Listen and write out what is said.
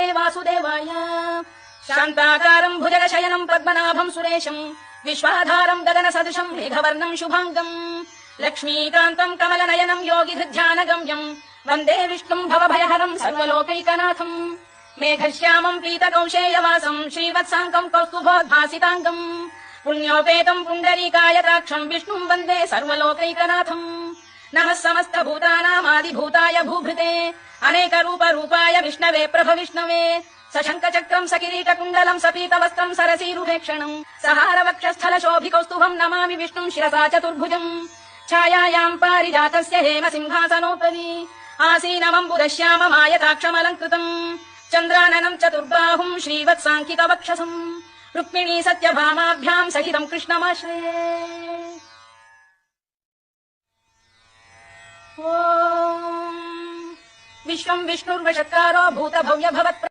तस्मै वासुदेवाय। शान्ताकारम् भुजगशयनम् पद्मनाभम् सुरेशम् विश्वाधारम् गगनसदृशम् मेघवर्णम् शुभाङ्गम् लक्ष्मीकान्तम् कमलनयनम् योगिहृध्यानगम्यम् वन्दे विष्णुम् भवभयहरम् सर्वलोकैकनाथम् मेघश्यामम् पीतकौशेयवासम् श्रीवत्साङ्कम् कौस्तुभोद्भासिताङ्गम् पुण्योपेतम् पुण्डरीकायताक्षम् विष्णुम् वन्दे सर्वलोकैकनाथम् नमः समस्तभूतानामादिभूताय भूभृते अनेकरूपरूपाय विष्णवे प्रभविष्णवे सशङ्खचक्रम् सकिरीटकुण्डलम् सपीतवस्त्रम् सरसीरुहेक्षणम् सहारवक्षस्थलशोभिकौस्तुभम् नमामि विष्णुम् शिरसा चतुर्भुजम् छायायाम् पारिजातस्य हेम सिंहासनोपरि आसीनमम्बुदश्याममायताक्षमलङ्कृतम् चन्द्राननम् चतुर्बाहुम् श्रीवत्साङ्कितवक्षसम् रुक्मिणी सत्यभामाभ्याम् सहितम् कृष्णमाश्रये। विश्वम् विष्णुर्वषत्कारो भूत भव्य भवत्